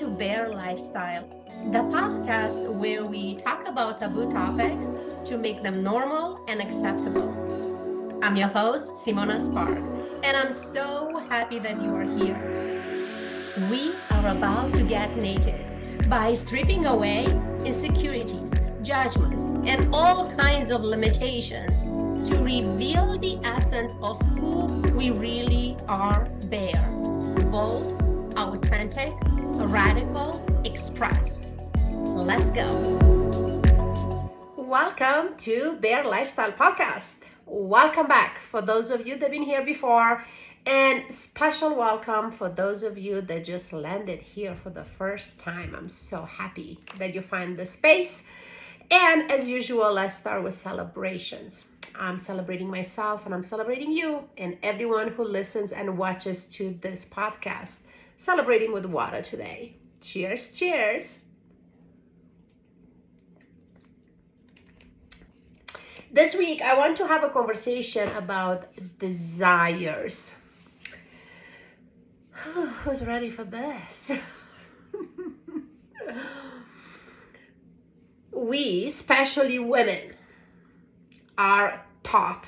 to Bear Lifestyle, the podcast where we talk about taboo topics to make them normal and acceptable. I'm your host, Simona Spark, and I'm so happy that you are here. We are about to get naked by stripping away insecurities, judgments, and all kinds of limitations to reveal the essence of who we really are, Bear. Bold, authentic, radical, express. Let's go. Welcome to Bear Lifestyle Podcast. Welcome back for those of you that have been here before, and special welcome for those of you that just landed here for the first time. I'm so happy that you find the space. And as usual, let's start with celebrations. I'm celebrating myself and I'm celebrating you and everyone who listens and watches to this podcast. Celebrating with water today. Cheers, cheers. This week, I want to have a conversation about desires. Who's ready for this? We, especially women, are taught,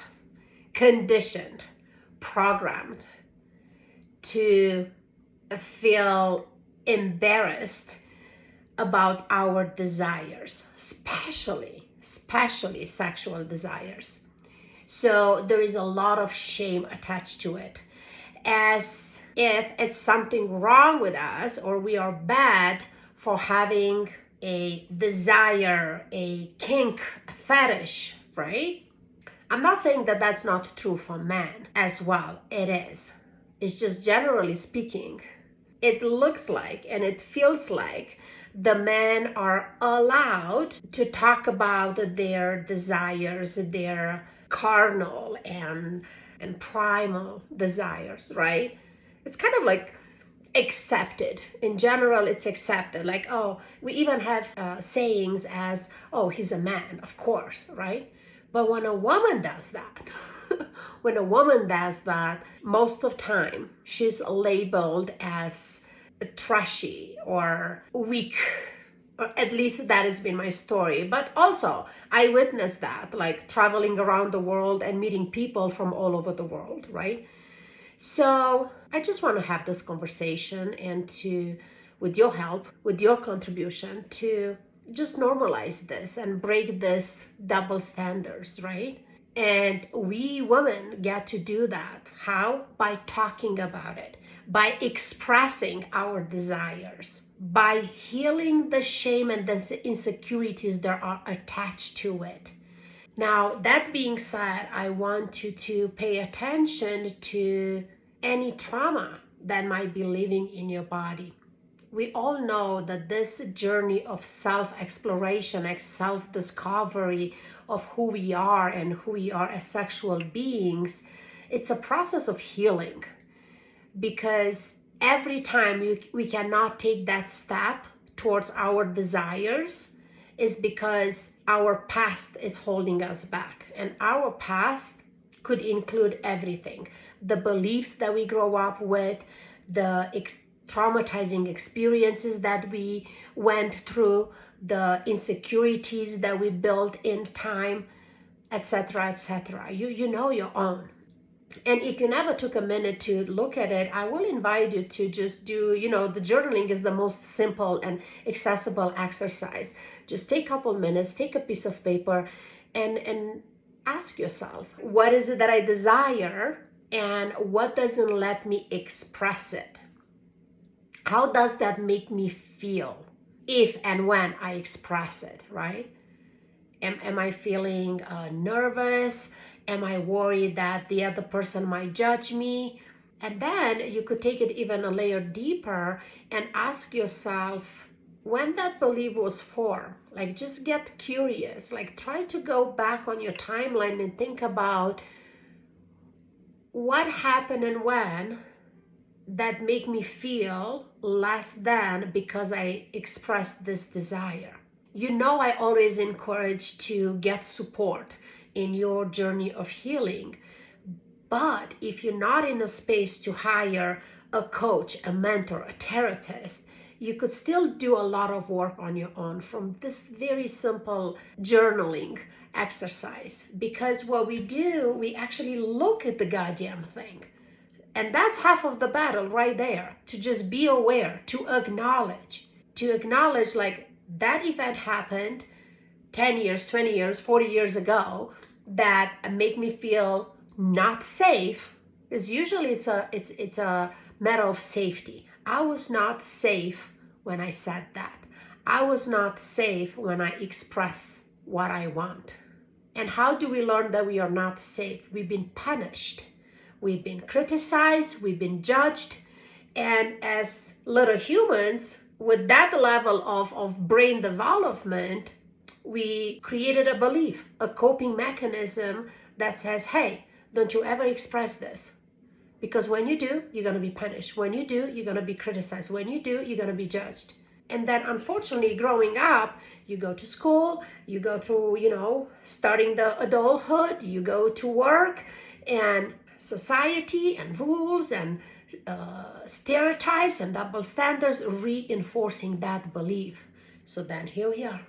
conditioned, programmed to feel embarrassed about our desires, especially sexual desires. So there is a lot of shame attached to it, as if it's something wrong with us or we are bad for having a desire, a kink, a fetish, right? I'm not saying that that's not true for men as well. It is. It's just generally speaking, it looks like and it feels like the men are allowed to talk about their desires, their carnal and primal desires, right? It's kind of like accepted. In general, it's accepted. Like, oh, we even have sayings as, oh, he's a man, of course, right? But when a woman does that, most of time, she's labeled as trashy or weak, or at least that has been my story. But also, I witnessed that, like traveling around the world and meeting people from all over the world, right? So I just want to have this conversation and to, with your help, with your contribution, to just normalize this and break this double standards, right? And we women get to do that. How? By talking about it, by expressing our desires, by healing the shame and the insecurities that are attached to it. Now, that being said, I want you to pay attention to any trauma that might be living in your body. We all know that this journey of self-exploration and self-discovery of who we are and who we are as sexual beings, it's a process of healing. Because every time we cannot take that step towards our desires is because our past is holding us back. And our past could include everything. The beliefs that we grow up with, the traumatizing experiences that we went through, the insecurities that we built in time, etc., etc. You know your own. And if you never took a minute to look at it, I will invite you to just do, the journaling is the most simple and accessible exercise. Just take a couple minutes, take a piece of paper and ask yourself, what is it that I desire and what doesn't let me express it? How does that make me feel if and when I express it, right? Am I feeling nervous? Am I worried that the other person might judge me? And then you could take it even a layer deeper and ask yourself when that belief was formed. Like, just get curious. Like, try to go back on your timeline and think about what happened and when that make me feel less than because I expressed this desire. I always encourage to get support in your journey of healing. But if you're not in a space to hire a coach, a mentor, a therapist, you could still do a lot of work on your own from this very simple journaling exercise. Because what we do, we actually look at the goddamn thing. And that's half of the battle right there, to just be aware, to acknowledge like that event happened 10 years, 20 years, 40 years ago that make me feel not safe. Because usually it's a matter of safety. I was not safe when I said that. I was not safe when I express what I want. And how do we learn that we are not safe? We've been punished. We've been criticized. We've been judged. And as little humans, with that level of brain development, we created a belief, a coping mechanism that says, hey, don't you ever express this. Because when you do, you're going to be punished. When you do, you're going to be criticized. When you do, you're going to be judged. And then unfortunately, growing up, you go to school, you go through, starting the adulthood, you go to work, and society and rules and stereotypes and double standards reinforcing that belief. So then here we are,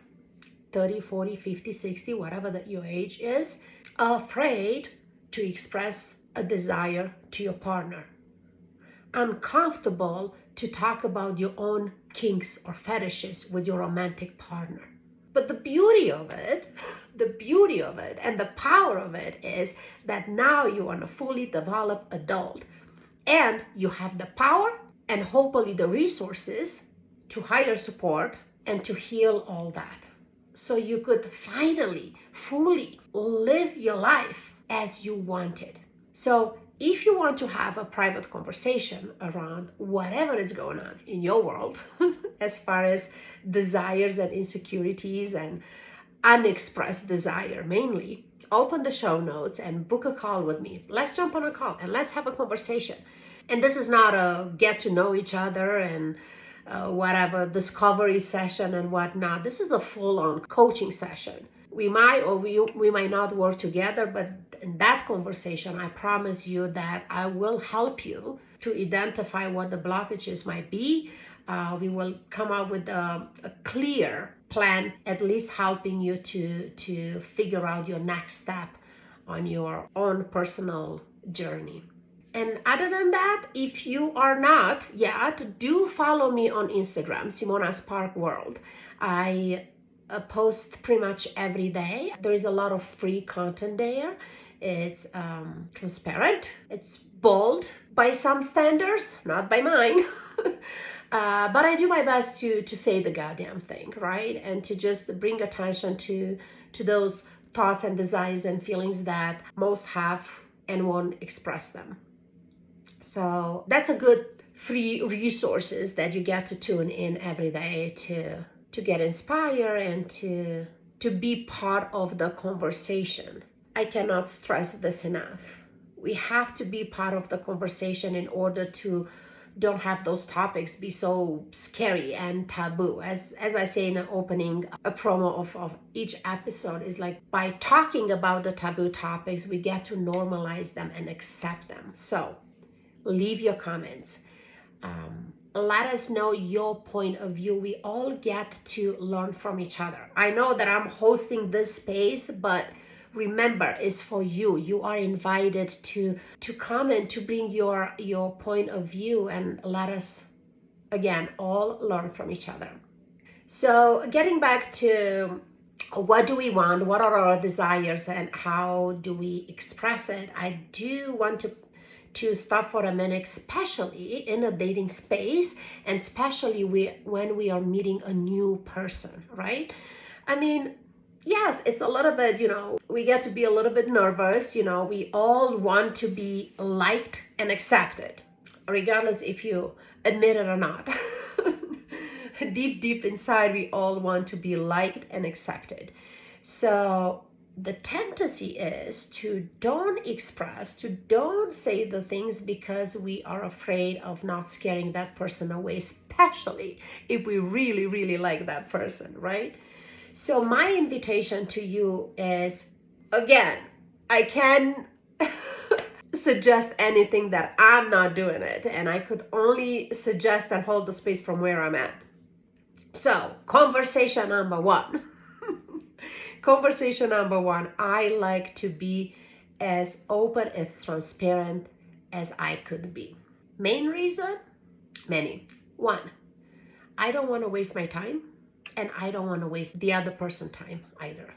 30, 40, 50, 60, whatever that your age is, afraid to express a desire to your partner, uncomfortable to talk about your own kinks or fetishes with your romantic partner. But the beauty of it and the power of it is that now you are a fully developed adult and you have the power and hopefully the resources to hire support and to heal all that. So you could finally, fully live your life as you wanted. So if you want to have a private conversation around whatever is going on in your world, as far as desires and insecurities and unexpressed desire mainly, open the show notes and book a call with me. Let's jump on a call and let's have a conversation. And this is not a get to know each other and whatever discovery session and whatnot. This is a full-on coaching session. We might or we might not work together, but in that conversation, I promise you that I will help you to identify what the blockages might be. We will come up with a clear plan, at least helping you to figure out your next step on your own personal journey. And other than that, if you are not yet, do follow me on Instagram, Simona Spark World. I post pretty much every day. There is a lot of free content there. It's transparent. It's bold by some standards, not by mine. But I do my best to say the goddamn thing, right? And to just bring attention to those thoughts and desires and feelings that most have and won't express them. So that's a good free resources that you get to tune in every day to get inspired and to be part of the conversation. I cannot stress this enough. We have to be part of the conversation in order to don't have those topics be so scary and taboo. As I say in the opening, a promo of each episode is like, by talking about the taboo topics, we get to normalize them and accept them. So leave your comments. Let us know your point of view. We all get to learn from each other. I know that I'm hosting this space, but remember, it's for you. You are invited to comment, to bring your point of view, and let us, again, all learn from each other. So getting back to what do we want, what are our desires, and how do we express it, I do want to stop for a minute, especially in a dating space, and especially when we are meeting a new person, right? I mean, yes, it's a little bit, we get to be a little bit nervous. We all want to be liked and accepted, regardless if you admit it or not. Deep inside, we all want to be liked and accepted. So the tendency is to don't say the things because we are afraid of not scaring that person away, especially if we really, really like that person, right? So my invitation to you is, again, I can suggest anything that I'm not doing it. And I could only suggest and hold the space from where I'm at. So, conversation number one. Conversation number one, I like to be as open, as transparent as I could be. Main reason? Many. One, I don't want to waste my time, and I don't want to waste the other person's time either.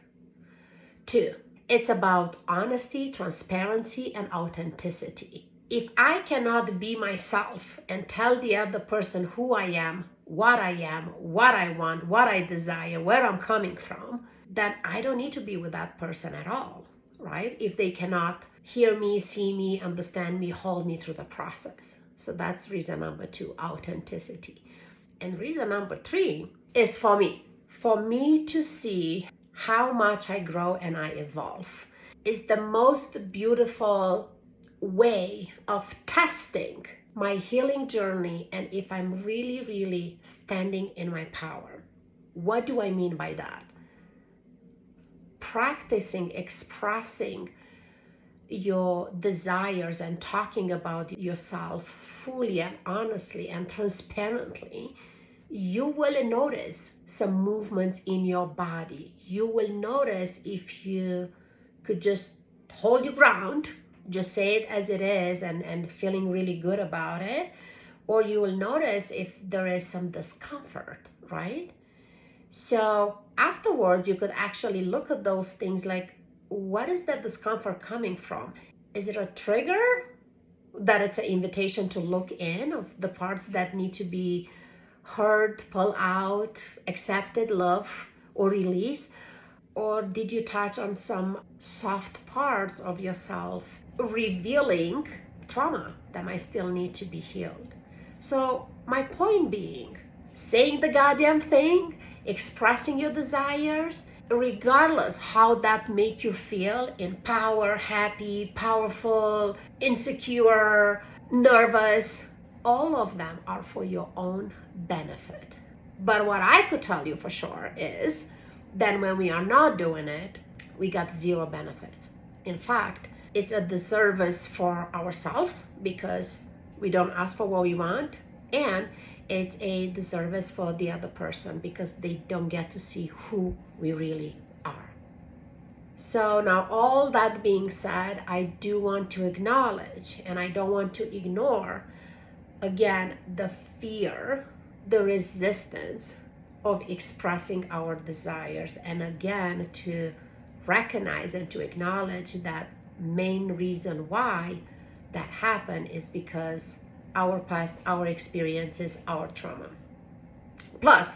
Two, it's about honesty, transparency, and authenticity. If I cannot be myself and tell the other person who I am, what I want, what I desire, where I'm coming from, then I don't need to be with that person at all, right? If they cannot hear me, see me, understand me, hold me through the process. So that's reason number two, authenticity. And reason number three is for me to see how much I grow and I evolve. Is the most beautiful way of testing my healing journey and if I'm really, really standing in my power. What do I mean by that? Practicing expressing your desires and talking about yourself fully and honestly and transparently, you will notice some movements in your body. You will notice if you could just hold your ground, just say it as it is and feeling really good about it, or you will notice if there is some discomfort, right? So afterwards, you could actually look at those things like, what is that discomfort coming from? Is it a trigger that it's an invitation to look in of the parts that need to be heard, pull out, accepted, love, or release? Or did you touch on some soft parts of yourself, revealing trauma that might still need to be healed? So my point being, saying the goddamn thing, expressing your desires, regardless how that make you feel, empowered, happy, powerful, insecure, nervous, all of them are for your own benefit. But what I could tell you for sure is that when we are not doing it, we got zero benefits. In fact, it's a disservice for ourselves because we don't ask for what we want, and it's a disservice for the other person because they don't get to see who we really are. So now, all that being said, I do want to acknowledge, and I don't want to ignore, again, the fear, the resistance of expressing our desires, and again, to recognize and to acknowledge that main reason why that happened is because our past, our experiences, our trauma. Plus,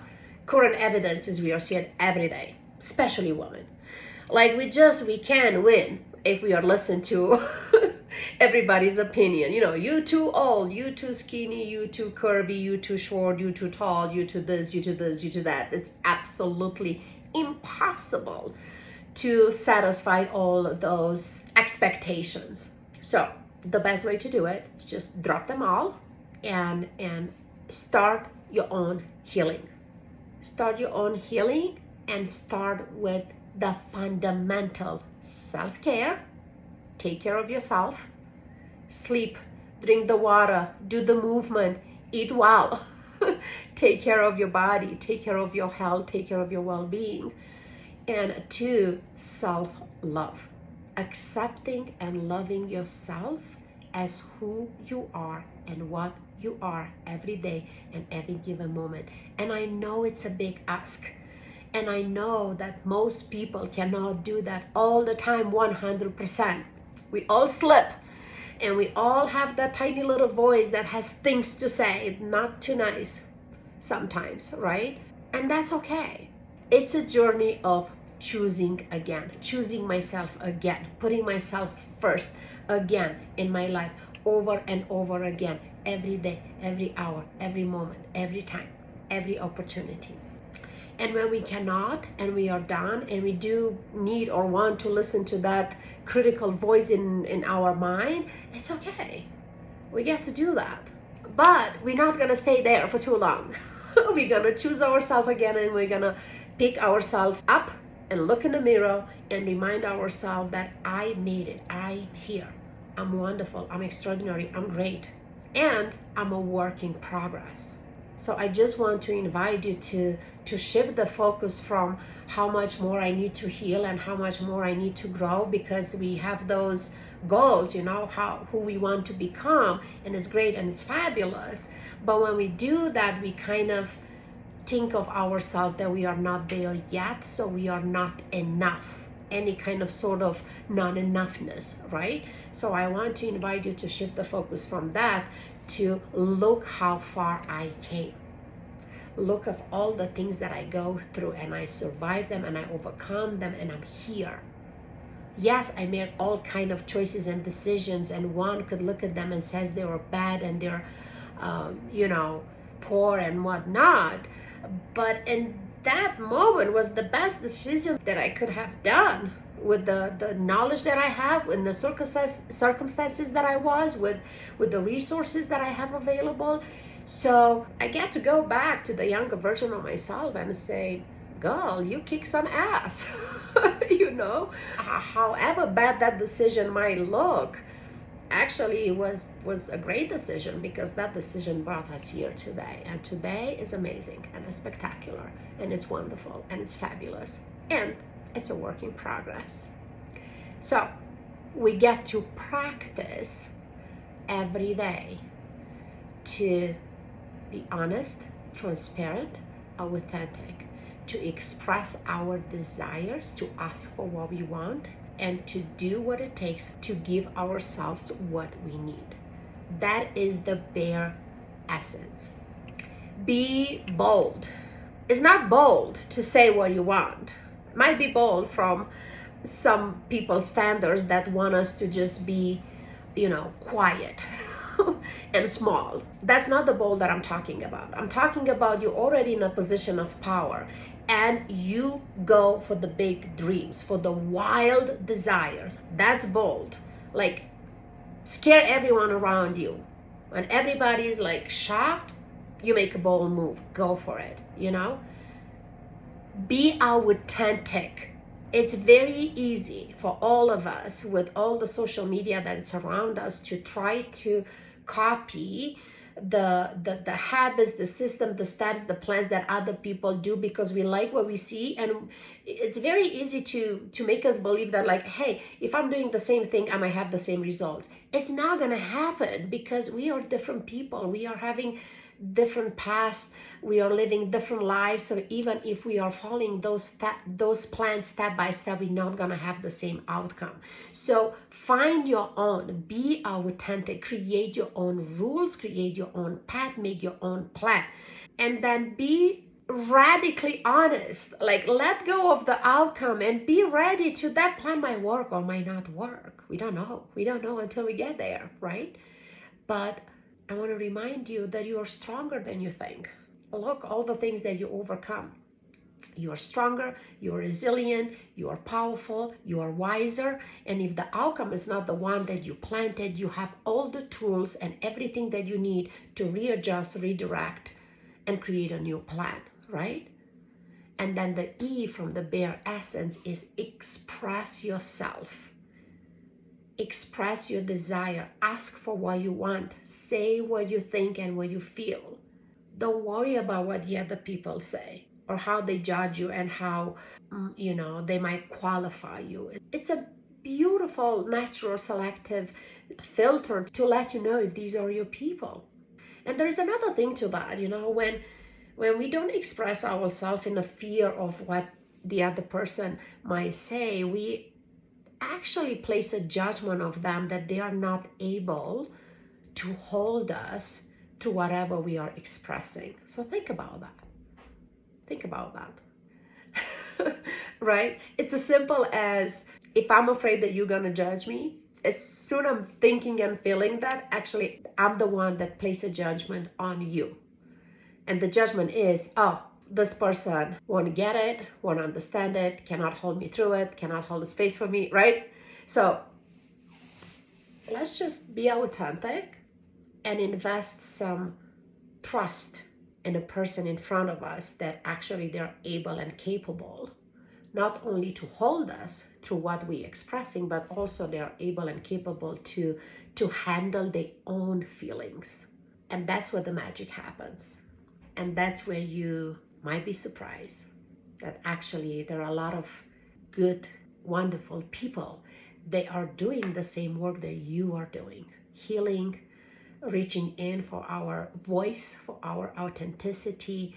current evidence is we are seeing every day, especially women. Like we can win if we are listening to everybody's opinion. You know, you too old, you too skinny, you too curvy, you too short, you too tall, you too this, you too this, you too that. It's absolutely impossible to satisfy all those expectations. So the best way to do it is just drop them all and start your own healing. Start your own healing and start with the fundamental self-care. Take care of yourself. Sleep, drink the water, do the movement, eat well. Take care of your body, take care of your health, take care of your well-being. And two, self-love. Accepting and loving yourself as who you are and what you are every day and every given moment. And I know it's a big ask. And I know that most people cannot do that all the time, 100%. We all slip. And we all have that tiny little voice that has things to say, not too nice sometimes, right? And that's okay. It's a journey of choosing again, choosing myself again, putting myself first again in my life, over and over again, every day, every hour, every moment, every time, every opportunity. And when we cannot and we are done and we do need or want to listen to that critical voice in our mind, it's okay. We get to do that. But we're not going to stay there for too long. We're going to choose ourselves again, and we're going to pick ourselves up and look in the mirror and remind ourselves that I made it. I'm here. I'm wonderful, I'm extraordinary, I'm great, and I'm a work in progress. So I just want to invite you to shift the focus from how much more I need to heal and how much more I need to grow, because we have those goals, who we want to become, and it's great and it's fabulous. But when we do that, we kind of think of ourselves that we are not there yet, so we are not enough, any kind of sort of non-enoughness, right? So I want to invite you to shift the focus from that to look how far I came. Look at all the things that I go through, and I survive them and I overcome them, and I'm here. Yes, I made all kind of choices and decisions, and one could look at them and says they were bad and they're poor and whatnot, but in that moment was the best decision that I could have done, with the knowledge that I have, in the circumstances that I was with the resources that I have available. So I get to go back to the younger version of myself and say, girl, you kick some ass. However bad that decision might look, actually it was a great decision, because that decision brought us here today, and today is amazing and it's spectacular and it's wonderful and it's fabulous, and it's a work in progress. So we get to practice every day to be honest, transparent, authentic, to express our desires, to ask for what we want, and to do what it takes to give ourselves what we need. That is the bare essence. Be bold. It's not bold to say what you want. It might be bold from some people's standards that want us to just be, quiet and small. That's not the bold that I'm talking about. I'm talking about you already in a position of power, and you go for the big dreams, for the wild desires. That's bold. Like, scare everyone around you. When everybody's like shocked, you make a bold move. Go for it, Be authentic. It's very easy for all of us, with all the social media that is around us, to try to copy the habits, the system, the steps, the plans that other people do, because we like what we see. And it's very easy to make us believe that, like, hey, if I'm doing the same thing, I might have the same results. It's not going to happen, because we are different people. We are having different paths. We are living different lives. So even if we are following those plans step by step, we're not going to have the same outcome. So find your own, be authentic, create your own rules, create your own path, make your own plan, and then be radically honest. Like, let go of the outcome and be ready to, that plan might work or might not work. We don't know until we get there, right? But I want to remind you that you are stronger than you think. Look, all the things that you overcome. You are stronger, you are resilient, you are powerful, you are wiser. And if the outcome is not the one that you planted, you have all the tools and everything that you need to readjust, redirect, and create a new plan, right? And then the E from the bare essence is express yourself. Express your desire. Ask for what you want. Say what you think and what you feel. Don't worry about what the other people say or how they judge you and how, they might qualify you. It's a beautiful, natural, selective filter to let you know if these are your people. And there's another thing to that, when we don't express ourselves in a fear of what the other person might say, we actually place a judgment of them that they are not able to hold us to whatever we are expressing. So think about that. Right? It's as simple as, if I'm afraid that you're going to judge me, as soon as I'm thinking and feeling that, actually I'm the one that places a judgment on you. And the judgment is, oh, this person won't get it, won't understand it, cannot hold me through it, cannot hold a space for me, right? So let's just be authentic and invest some trust in the person in front of us, that actually they're able and capable not only to hold us through what we're expressing, but also they are able and capable to handle their own feelings. And that's where the magic happens. And that's where you might be surprised that actually there are a lot of good, wonderful people. They are doing the same work that you are doing, healing, reaching in for our voice, for our authenticity,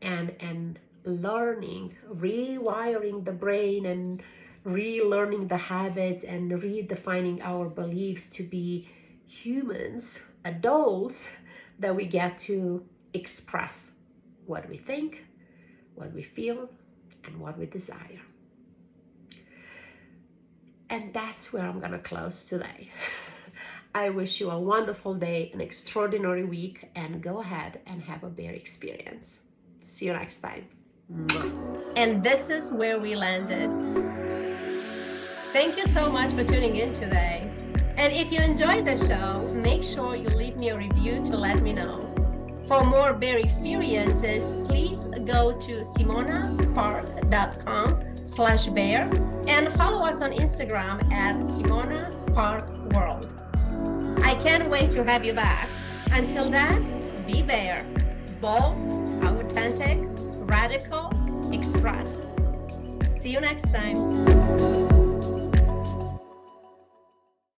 and learning, rewiring the brain and relearning the habits and redefining our beliefs to be humans, adults, that we get to express what we think, what we feel, and what we desire. And that's where I'm gonna close today. I wish you a wonderful day, an extraordinary week, and go ahead and have a bear experience. See you next time. And this is where we landed. Thank you so much for tuning in today. And if you enjoyed the show, make sure you leave me a review to let me know. For more bear experiences, please go to simonaspark.com/bear and follow us on Instagram at simonasparkworld. I can't wait to have you back. Until then, be bear, bold, authentic, radical, expressed. See you next time.